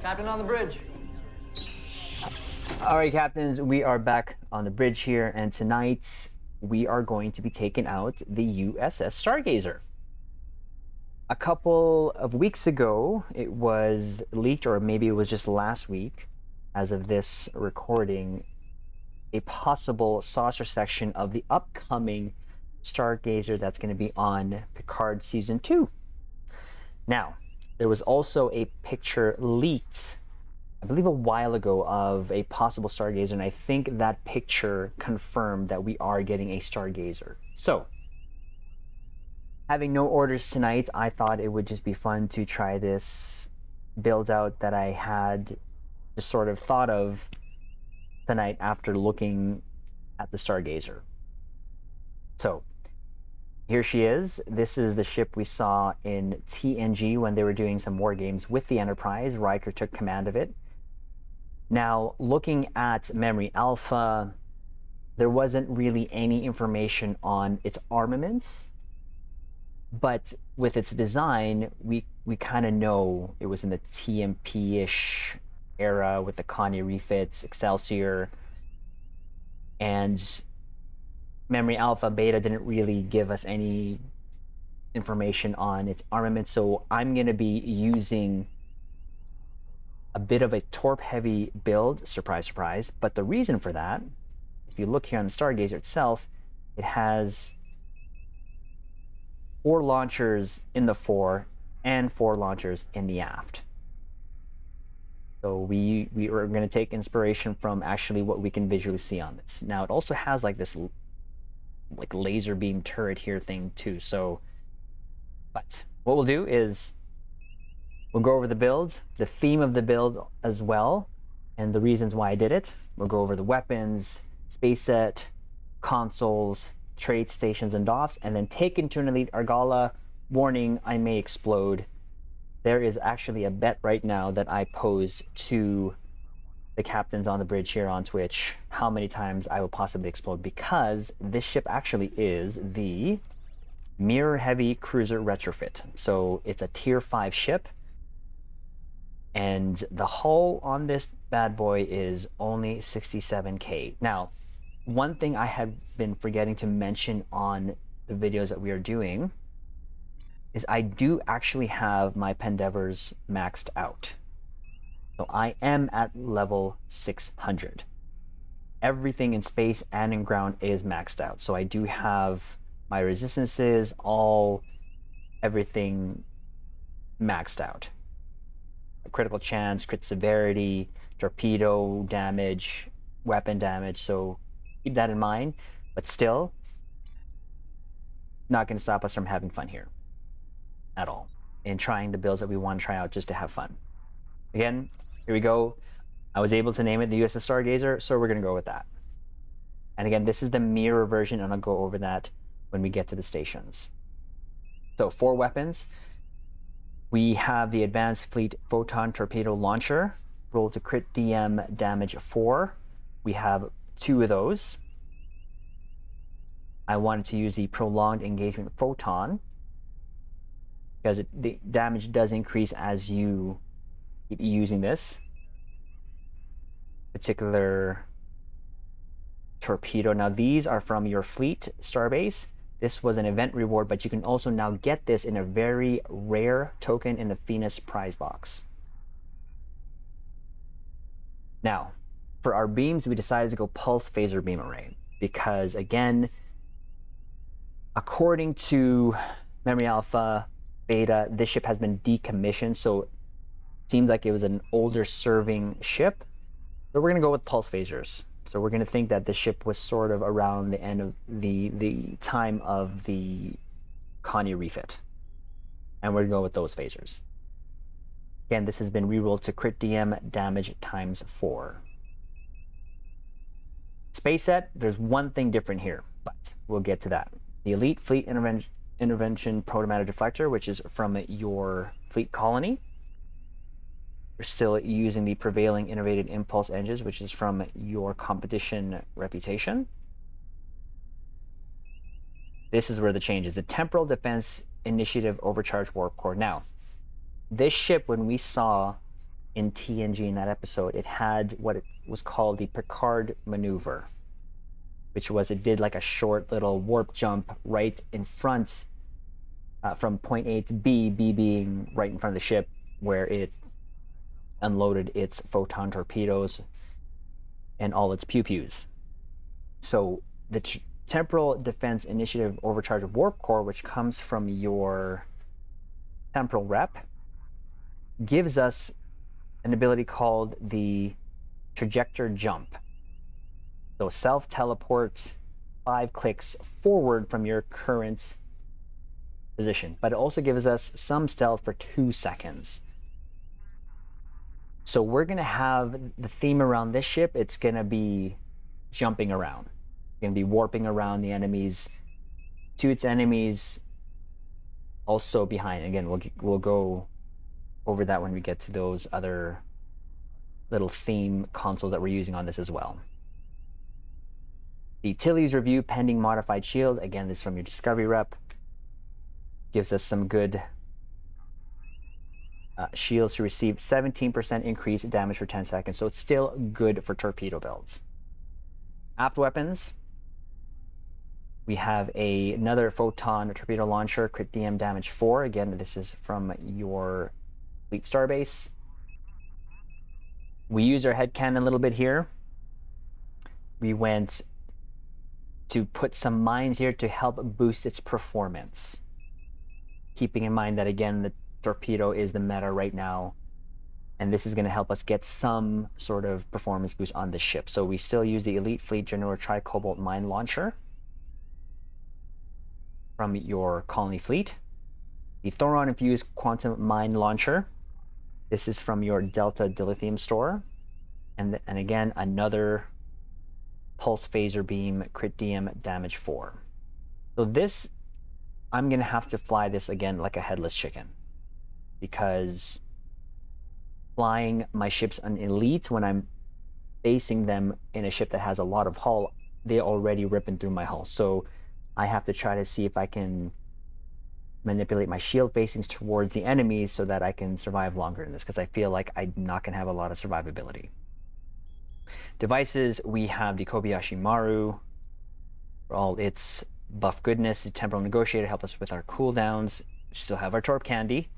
Captain on the bridge. All right, captains, we are back on the bridge here, and tonight we are going to be taking out the USS Stargazer. A couple of weeks ago, it was leaked, or maybe it was just last week, as of this recording, a possible saucer section of the upcoming Stargazer that's going to be on PICARD Season 2. Now, there was also a picture leaked, I believe a while ago, of a possible Stargazer, and I think that picture confirmed that we are getting a Stargazer. So, having no orders tonight, I thought it would just be fun to try this build out that I had just sort of thought of tonight after looking at the Stargazer. So, here she is. This is the ship we saw in TNG when they were doing some war games with the Enterprise. Riker took command of it. Now, looking at Memory Alpha, there wasn't really any information on its armaments, but with its design, we kind of know it was in the TMP-ish era with the Connie refits, Excelsior, and Memory Alpha Beta didn't really give us any information on its armament, so I'm going to be using a bit of a torp-heavy build, surprise, surprise, but the reason for that, if you look here on the Stargazer itself, it has 4 launchers in the fore and 4 launchers in the aft. So we are going to take inspiration from actually what we can visually see on this. Now, it also has like this like laser beam turret here thing too. So, but what we'll do is we'll go over the build, the theme of the build as well, and the reasons why I did it. We'll go over the weapons, space set, consoles, trade stations and docks, and then take into an elite Argala. Warning, I may explode. There is actually a bet right now that I posed to the captains on the bridge here on Twitch how many times I will possibly explode, because this ship actually is the Mirror Heavy Cruiser Retrofit. So it's a tier 5 ship, and the hull on this bad boy is only 67k. Now, one thing I have been forgetting to mention on the videos that we are doing is I do actually have my Pendevers maxed out. So I am at level 600. Everything in space and in ground is maxed out. So I do have my resistances, everything maxed out. Critical chance, crit severity, torpedo damage, weapon damage. So keep that in mind, but still not going to stop us from having fun here at all, and trying the builds that we want to try out just to have fun. Again, here we go. I was able to name it the USS Stargazer, so we're going to go with that. And again, this is the mirror version, and I'll go over that when we get to the stations. So 4 weapons. We have the Advanced Fleet Photon Torpedo Launcher, roll to crit DM damage 4. We have 2 of those. I wanted to use the Prolonged Engagement Photon, because the damage does increase as you keep using this particular torpedo. Now, these are from your fleet starbase. This was an event reward, but you can also now get this in a very rare token in the Venus prize box. Now, for our beams, we decided to go pulse phaser beam array, because again, according to Memory Alpha Beta, this ship has been decommissioned, so it seems like it was an older serving ship. So we're going to go with pulse phasers. So we're going to think that the ship was sort of around the end of the time of the Connie refit. And we're going to go with those phasers. Again, this has been rerolled to crit DM damage times 4. Space set, there's one thing different here, but we'll get to that. The Elite Fleet Intervention Protomatter Deflector, which is from your fleet colony. We're still using the Prevailing Innovated Impulse Engines, which is from your competition reputation. This is where the change is. The Temporal Defense Initiative Overcharge Warp Core. Now, this ship, when we saw in TNG in that episode, it had what it was called the PICARD maneuver, which was it did like a short little warp jump right in front from point A to B, B being right in front of the ship where it unloaded its photon torpedoes and all its pew-pews. So the Temporal Defense Initiative Overcharge Warp Core, which comes from your temporal rep, gives us an ability called the Trajector Jump. So self-teleport 5 clicks forward from your current position, but it also gives us some stealth for 2 seconds. So we're going to have the theme around this ship. It's going to be jumping around. It's going to be warping around the enemies, to its enemies, also behind. Again, we'll go over that when we get to those other little theme consoles that we're using on this as well. The Tilly's review pending modified shield. Again, this is from your discovery rep. Gives us some good shields to receive 17% increase damage for 10 seconds. So it's still good for torpedo builds. Apt weapons. We have another photon torpedo launcher, crit DM damage 4. Again, this is from your Fleet Starbase. We use our head cannon a little bit here. We went to put some mines here to help boost its performance. Keeping in mind that, again, the torpedo is the meta right now, and this is going to help us get some sort of performance boost on the ship. So we still use the Elite Fleet General Tri-Cobalt Mine Launcher from your Colony Fleet. The Thoron Infused Quantum Mine Launcher. This is from your Delta Dilithium store. And again, another Pulse Phaser Beam, crit DM damage 4. So this, I'm going to have to fly this again like a headless chicken, because flying my ships on Elite, when I'm facing them in a ship that has a lot of hull, they're already ripping through my hull. So I have to try to see if I can manipulate my shield facings towards the enemies so that I can survive longer in this, because I feel like I'm not going to have a lot of survivability. Devices, we have the Kobayashi Maru for all its buff goodness. The Temporal Negotiator help us with our cooldowns. We still have our Torp Candy,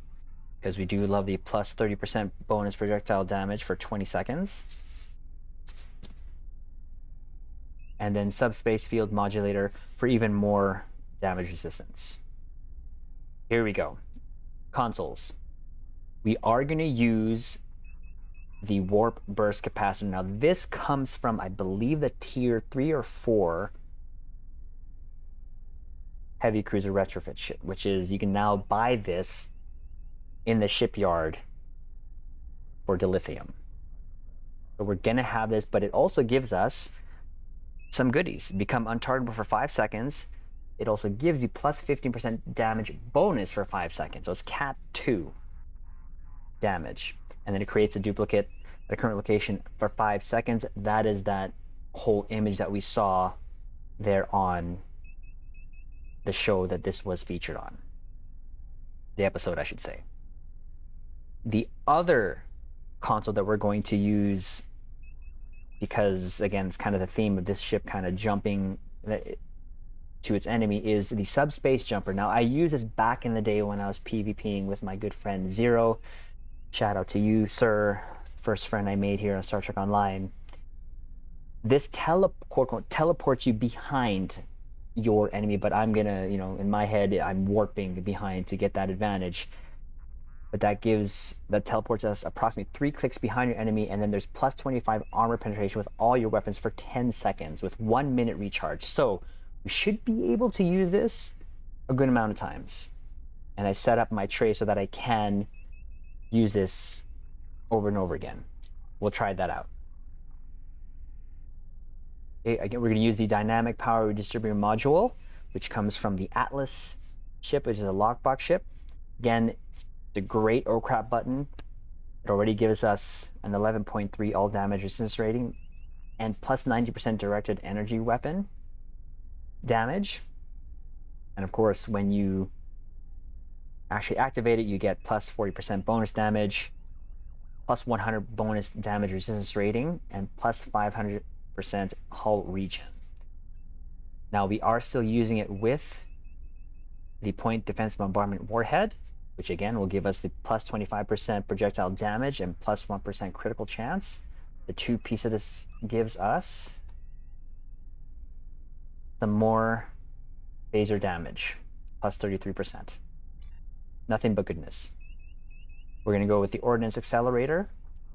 because we do love the plus 30% bonus projectile damage for 20 seconds. And then Subspace Field Modulator for even more damage resistance. Here we go. Consoles. We are going to use the Warp Burst Capacitor. Now this comes from, I believe, the tier 3 or 4 Heavy Cruiser Retrofit ship, which is, you can now buy this in the shipyard for dilithium. So we're going to have this, but it also gives us some goodies. Become untargetable for 5 seconds. It also gives you plus 15% damage bonus for 5 seconds. So it's Cat 2 damage. And then it creates a duplicate at a current location for 5 seconds. That is that whole image that we saw there on the show that this was featured on. The episode, I should say. The other console that we're going to use, because again, it's kind of the theme of this ship kind of jumping to its enemy, is the Subspace Jumper. Now, I used this back in the day when I was PvPing with my good friend Zero. Shout out to you, sir. First friend I made here on Star Trek Online. This teleports you behind your enemy, but I'm gonna, in my head, I'm warping behind to get that advantage. But that teleports us approximately 3 clicks behind your enemy, and then there's plus 25 armor penetration with all your weapons for 10 seconds with 1 minute recharge. So we should be able to use this a good amount of times. And I set up my tray so that I can use this over and over again. We'll try that out. Okay, again, we're going to use the Dynamic Power Redistributor Module, which comes from the Atlas ship, which is a lockbox ship. Again, it's a great oh crap button. It already gives us an 11.3 all damage resistance rating and plus 90% directed energy weapon damage. And of course, when you actually activate it, you get plus 40% bonus damage. plus 100 bonus damage resistance rating, and plus 500% hull regen. Now we are still using it with the point defense bombardment warhead, which again will give us the plus 25% projectile damage and plus 1% critical chance. The 2 piece of this gives us some more phaser damage, plus 33%. Nothing but goodness. We're going to go with the Ordnance Accelerator,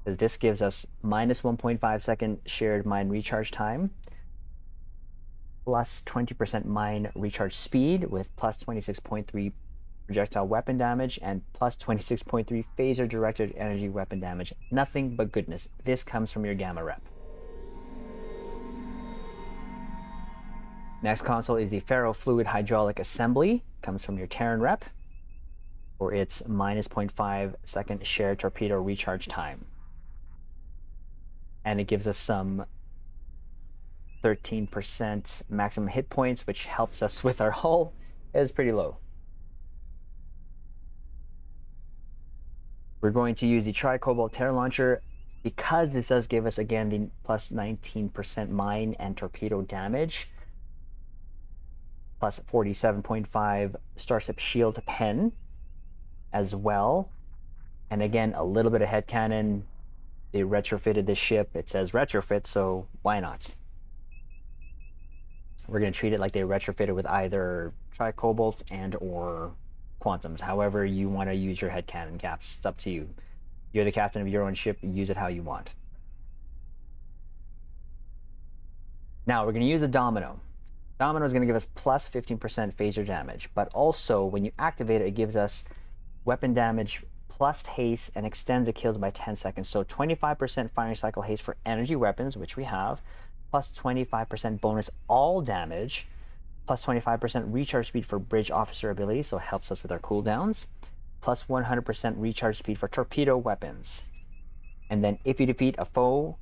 because this gives us minus 1.5 second shared mine recharge time, plus 20% mine recharge speed with plus 26.3 projectile weapon damage and plus 26.3 phaser directed energy weapon damage. Nothing but goodness. This comes from your Gamma rep. Next console is the Ferrofluid Hydraulic Assembly. Comes from your Terran rep for its minus 0.5 second shared torpedo recharge time. And it gives us some 13% maximum hit points, which helps us with our hull. It's pretty low. We're going to use the Tri-Cobalt Terra Launcher because this does give us, again, the plus 19% mine and torpedo damage, plus 47.5 Starship Shield Pen as well. And again, a little bit of head cannon. They retrofitted this ship. It says retrofit, so why not? We're going to treat it like they retrofitted with either Tri-Cobalt and or Quantums. However you want to use your head cannon gaps, it's up to you. You're the captain of your own ship. Use it how you want. Now we're going to use a Domino. Domino is going to give us plus 15% phaser damage, but also when you activate it, it gives us weapon damage plus haste and extends the kills by 10 seconds. So 25% firing cycle haste for energy weapons, which we have, plus 25% bonus all damage, plus 25% recharge speed for bridge officer abilities, so it helps us with our cooldowns, plus 100% recharge speed for torpedo weapons. And then if you defeat a foe,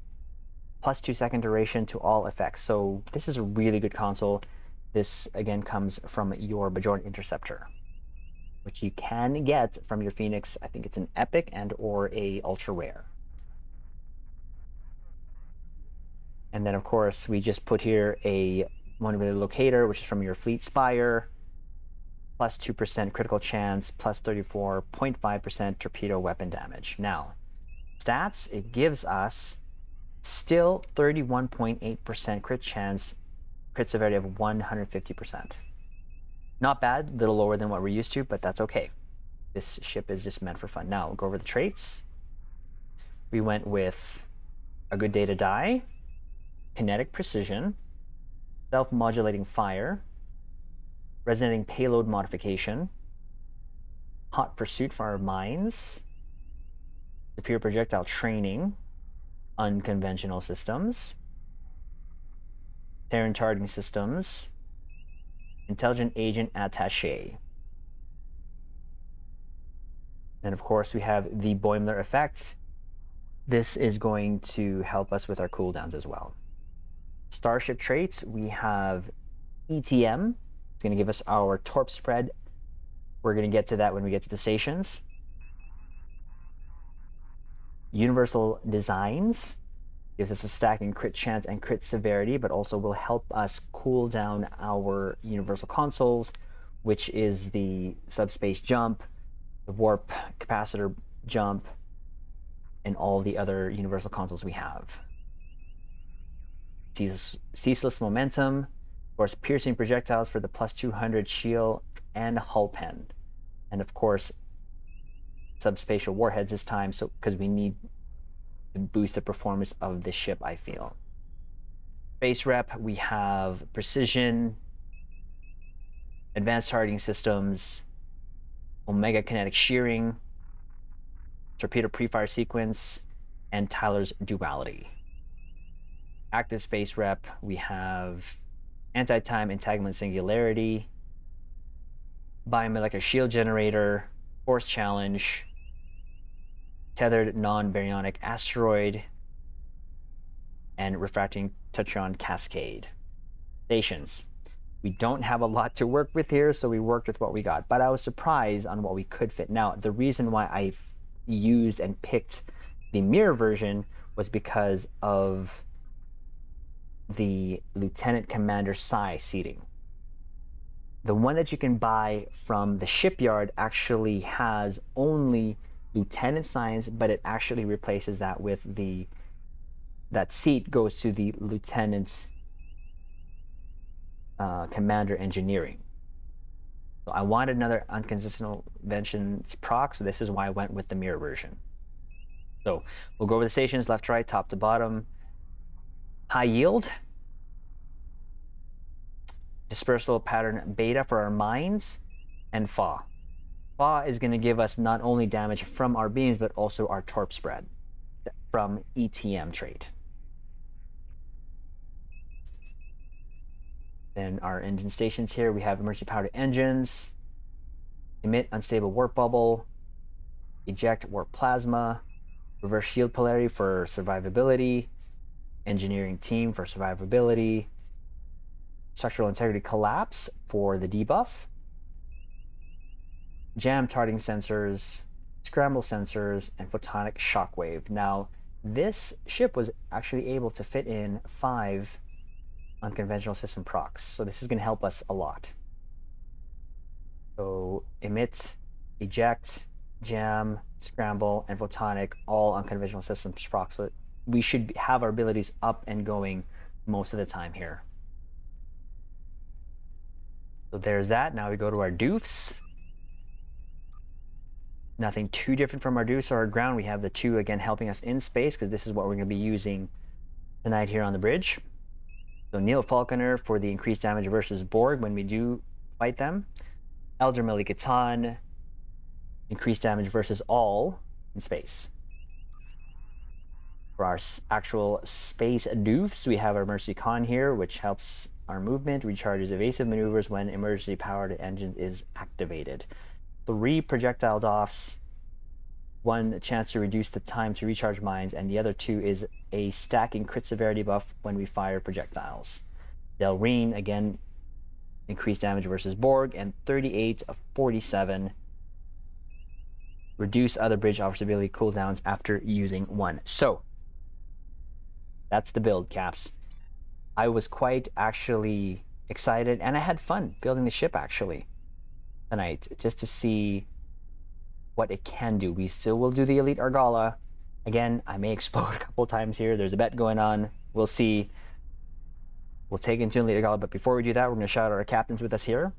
plus 2 second duration to all effects. So this is a really good console. This again comes from your Bajoran Interceptor, which you can get from your Phoenix. I think it's an epic and or a ultra rare. And then of course we just put here a motivated locator, which is from your Fleet Spire, plus 2% critical chance, plus 34.5% torpedo weapon damage. Now, stats, it gives us still 31.8% crit chance, crit severity of 150%. Not bad, a little lower than what we're used to, but that's okay. This ship is just meant for fun. Now, we'll go over the traits. We went with a good day to die, kinetic precision, self-modulating fire, resonating payload modification, hot pursuit for our mines, superior projectile training, unconventional systems, Terran targeting systems, intelligent agent attaché. And of course we have the Boimler effect. This is going to help us with our cooldowns as well. Starship traits, we have ETM. It's going to give us our torp spread. We're going to get to that when we get to the stations. Universal designs gives us a stacking crit chance and crit severity, but also will help us cool down our universal consoles, which is the subspace jump, the warp capacitor jump, and all the other universal consoles we have. Ceaseless momentum, of course, piercing projectiles for the plus 200 shield and hull pen, and of course subspatial warheads this time, so because we need to boost the performance of the ship, I feel. Base rep, we have precision, advanced targeting systems, omega kinetic shearing, torpedo pre-fire sequence, and Tyler's duality. Active space rep, we have anti-time entanglement singularity, biomolecular shield generator, force challenge, tethered non-baryonic asteroid, and refracting Tetron cascade. Stations. We don't have a lot to work with here, so we worked with what we got, but I was surprised on what we could fit. Now, the reason why I used and picked The mirror version was because of the lieutenant commander size seating. The one that you can buy from the shipyard actually has only lieutenant signs, but it actually replaces that with that seat goes to the lieutenant commander engineering. So I wanted another unconventional proc, so this is why I went with the mirror version. So we'll go over the stations, left to right, top to bottom. High yield, dispersal pattern beta for our mines, and FA. FA is going to give us not only damage from our beams, but also our torp spread from ETM trait. Then our engine stations here, we have emergency powered engines, emit unstable warp bubble, eject warp plasma, reverse shield polarity for survivability, engineering team for survivability, structural integrity collapse for the debuff, jam targeting sensors, scramble sensors, and photonic shockwave. Now, this ship was actually able to fit in 5 unconventional system procs, so this is going to help us a lot. So emit, eject, jam, scramble, and photonic, all unconventional systems procs. So we should have our abilities up and going most of the time here. So there's that. Now we go to our doofs. Nothing too different from our doofs or our ground. We have the 2 again helping us in space, because this is what we're going to be using tonight here on the bridge. So Neil Falconer for the increased damage versus Borg when we do fight them. Elder Melikatan, increased damage versus all in space. For our actual space doofs, we have our Mercy Khan here, which helps our movement, recharges evasive maneuvers when emergency powered engine is activated. 3 projectile doffs, 1 chance to reduce the time to recharge mines, and the other 2 is a stacking crit severity buff when we fire projectiles. Delreen, again, increased damage versus Borg, and 38 of 47. Reduce other bridge officer ability cooldowns after using 1. So, that's the build, Caps. I was quite actually excited, and I had fun building the ship actually tonight, just to see what it can do. We still will do the Elite Argala. Again, I may explode a couple times here. There's a bet going on. We'll see. We'll take into Elite Argala, but before we do that, we're going to shout out our captains with us here.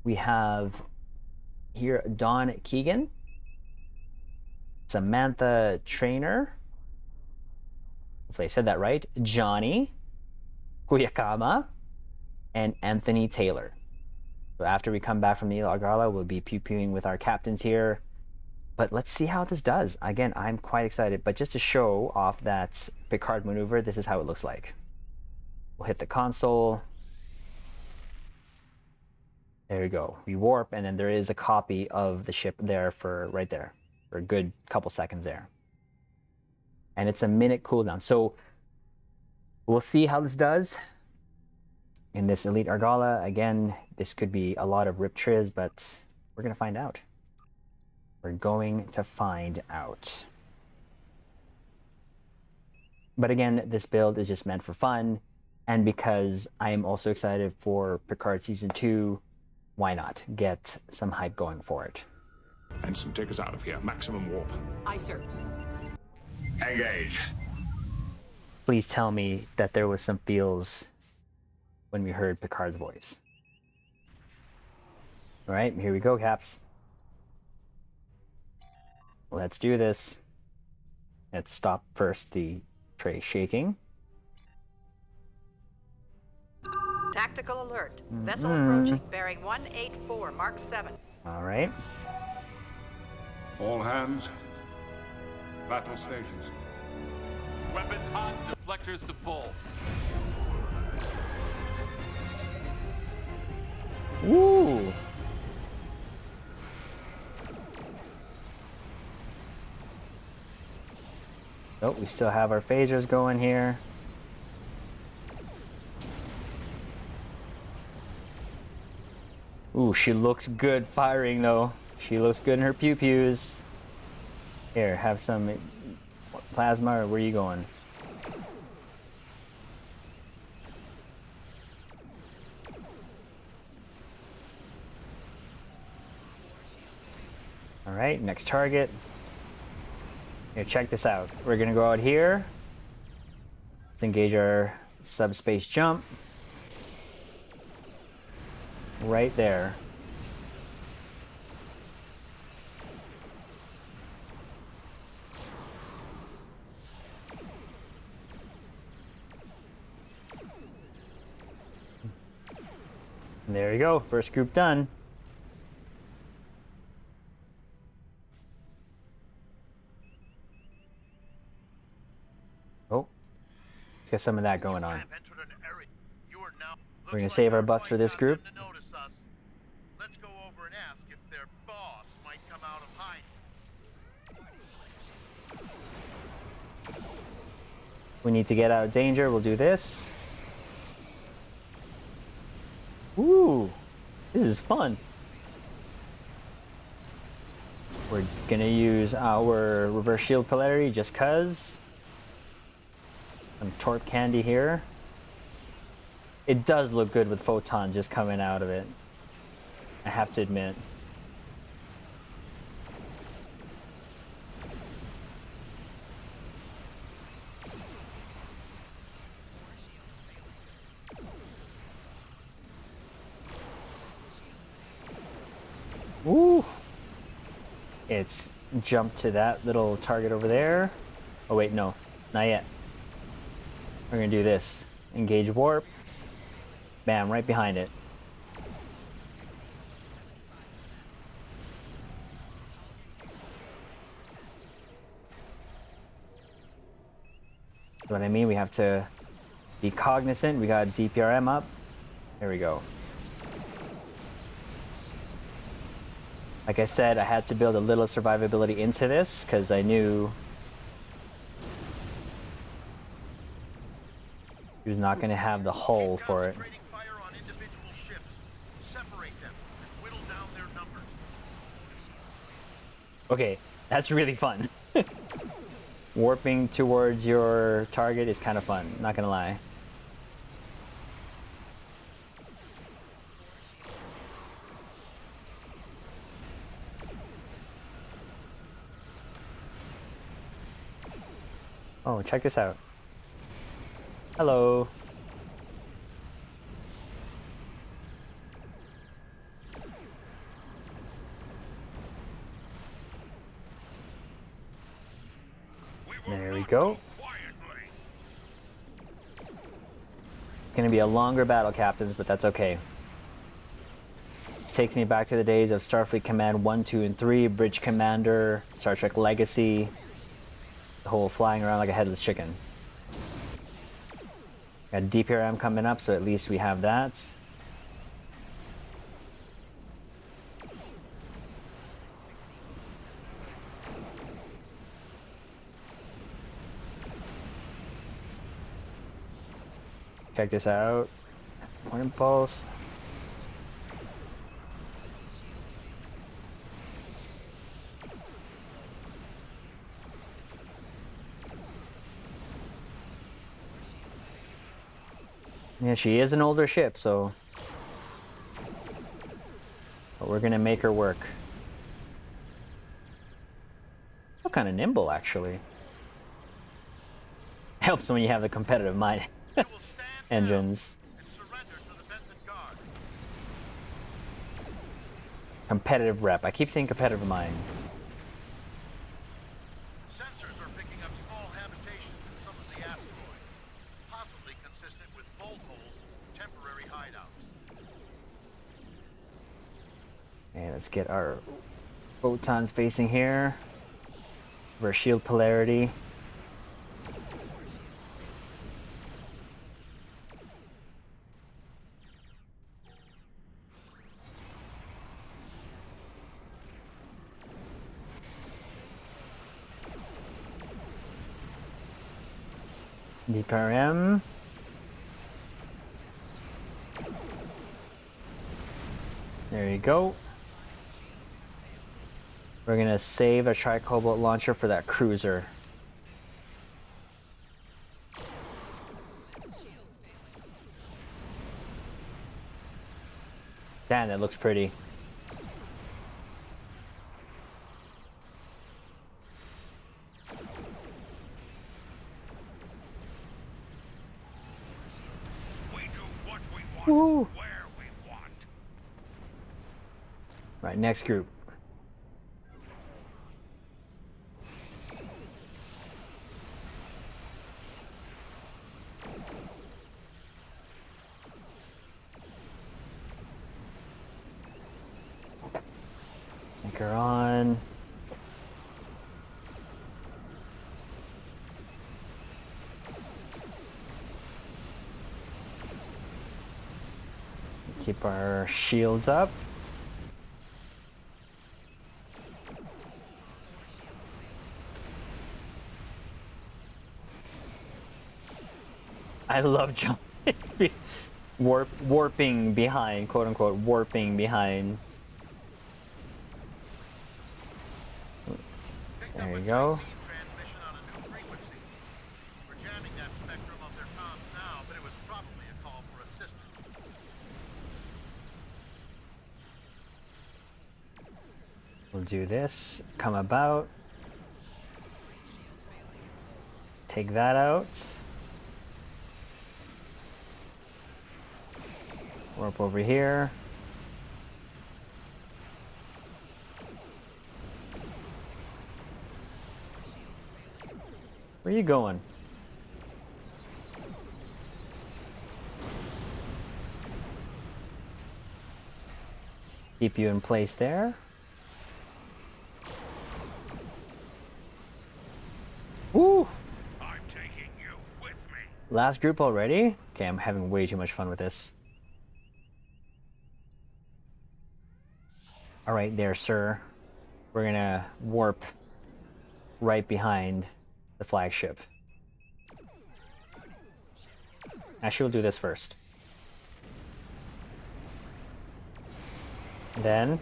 We have here Dawn Keegan, Samantha Trainer, hopefully I said that right, Johnny Kuyakama, and Anthony Taylor. So after we come back from the Argala, we'll be pew-pewing with our captains here. But let's see how this does. Again, I'm quite excited. But just to show off that PICARD maneuver, this is how it looks like. We'll hit the console. There we go. We warp, and then there is a copy of the ship there for right there for a good couple seconds there. And it's a minute cooldown. So we'll see how this does in this Elite Argala. Again, this could be a lot of rip triz, but we're going to find out. We're going to find out. But again, this build is just meant for fun. And because I am also excited for PICARD Season 2, why not get some hype going for it? Ensign, take us out of here. Maximum warp. Aye, sir. Engage. Please tell me that there was some feels when we heard PICARD's voice. All right, here we go, Caps. Let's do this. Let's stop first the tray shaking. Tactical alert. Vessel approaching, bearing 184, Mark 7. All right. All hands. Battle stations. Weapons hot, deflectors to full. Woo! Oh, we still have our phasers going here. Ooh, she looks good firing though. She looks good in her pew-pews. Here, have some Plasma, or where are you going? Alright, next target. Here, check this out. We're gonna go out here. Let's engage our subspace jump. Right there. And there you go, first group done. Oh, let's get some of that going on. We're gonna save our butts for this group. Let's go over and ask if their boss might come out of hiding. We need to get out of danger. We'll do this. Ooh, this is fun. We're gonna use our reverse shield polarity just cuz. Some torp candy here. It does look good with photon just coming out of it, I have to admit. Ooh! It's jumped to that little target over there. Oh wait, no, not yet. We're gonna do this. Engage warp. Bam, right behind it. What I mean, we have to be cognizant. We got DPRM up. There we go. Like I said, I had to build a little survivability into this because I knew he was not going to have the hull for it. Okay, that's really fun. Warping towards your target is kind of fun, not gonna lie. Oh, check this out. Hello. There we go. It's gonna be a longer battle, captains, but that's okay. This takes me back to the days of Starfleet Command 1, 2, and 3, Bridge Commander, Star Trek Legacy, the whole flying around like a headless chicken. Got DPRM coming up, so at least we have that. Check this out. Point impulse. Yeah, she is an older ship, so but we're gonna make her work. Still kind of nimble, actually. Helps when you have the competitive mind. Engines. Competitive rep. I keep saying competitive mind. Sensors are picking up small habitations in some of the asteroids, possibly consistent with bolt holes, temporary hideouts. Okay, let's get our photons facing here. Reverse shield polarity. DPRM. There you go. We're gonna save a tri-cobalt launcher for that cruiser. Damn, that looks pretty. We do what we want, Woo. where we want. Right, next group. Anchor on. Keep our shields up. I love jumping, warping behind, quote unquote, warping behind. There you go. Transmission on a new frequency. We're jamming that spectrum of their comms now, but it was probably a call for assistance. We'll do this, come about, take that out, warp over here. Where are you going? Keep you in place there. Woo! I'm taking you with me. Last group already? Okay, I'm having way too much fun with this. Alright there, sir. We're gonna warp right behind the flagship. Actually, we'll do this first. Then...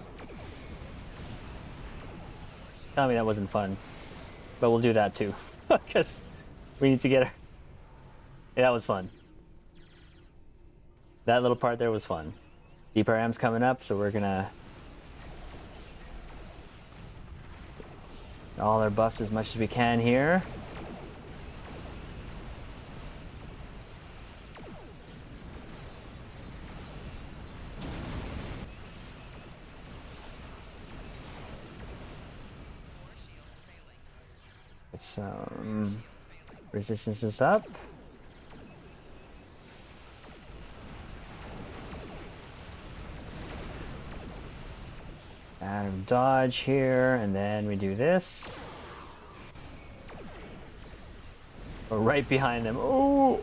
Tell me that wasn't fun. But we'll do that too. Because we need to get her. Yeah, that was fun. That little part there was fun. DPRM's coming up, so we're gonna all our buffs as much as we can here. Get some resistances up. Out of dodge here, and then we do this. We're right behind them. Oh!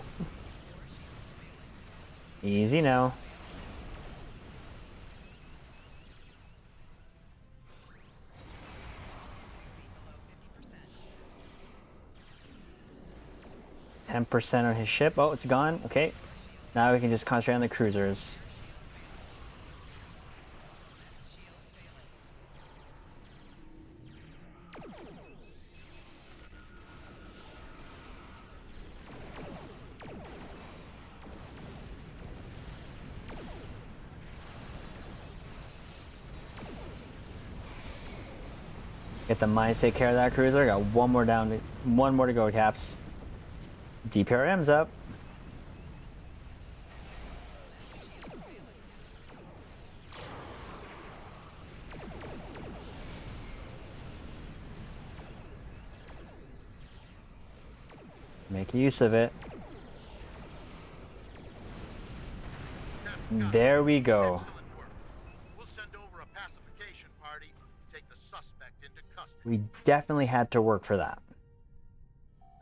Easy now. %10 on his ship. Oh, it's gone. Okay. Now we can just concentrate on the cruisers. Get the mines, take care of that cruiser. Got one more down, one more to go, Caps. DPRM's up. Make use of it. There we go. Excellent work. We'll send over a pacification party, take the suspect into custody. We definitely had to work for that.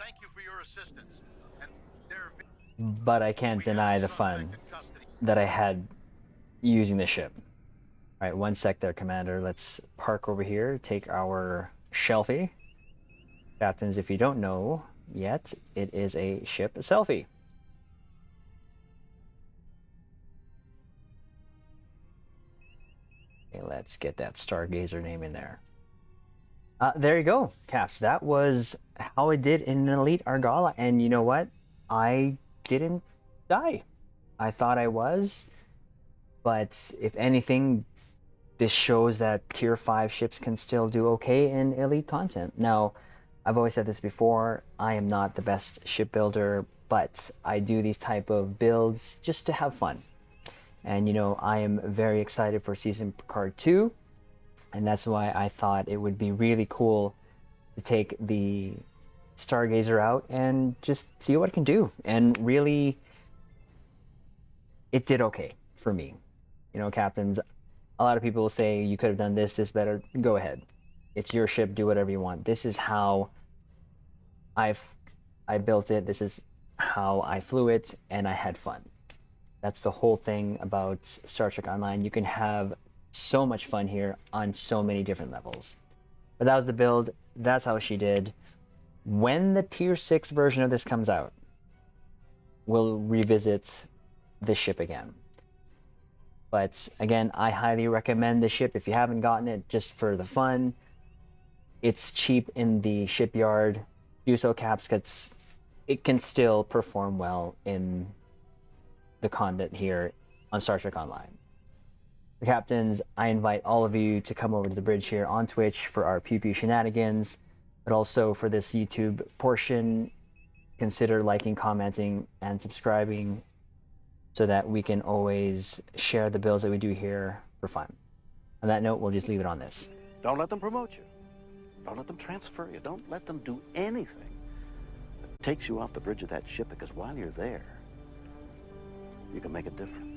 Thank you for your assistance. And there But I can't deny the fun that I had using the ship. Alright, one sec there, Commander. Let's park over here, take our shelfie. Captains, if you don't know yet, it is a ship selfie. Okay, let's get that Stargazer name in there. There you go, Caps. That was how I did in an Elite Argala, and you know what? I didn't die. I thought I was. But if anything, this shows that tier 5 ships can still do okay in elite content. Now, I've always said this before, I am not the best shipbuilder, but I do these type of builds just to have fun. And you know, I am very excited for Season PICARD 2, and that's why I thought it would be really cool to take the Stargazer out and just see what it can do. And really, it did okay for me. You know, captains, a lot of people will say you could have done this better. Go ahead. It's your ship, do whatever you want. This is how I built it. This is how I flew it, and I had fun. That's the whole thing about Star Trek Online. You can have so much fun here on so many different levels. But that was the build. That's how she did. When the tier 6 version of this comes out, we'll revisit this ship again. But again, I highly recommend the ship if you haven't gotten it, just for the fun. It's cheap in the shipyard. Do so, caps, because it can still perform well in the content here on Star Trek Online. The captains, I invite all of you to come over to the bridge here on Twitch for our pew pew shenanigans, but also for this YouTube portion, consider liking, commenting, and subscribing so that we can always share the builds that we do here for fun. On that note, we'll just leave it on this. Don't let them promote you. Don't let them transfer you. Don't let them do anything that takes you off the bridge of that ship, because while you're there, you can make a difference.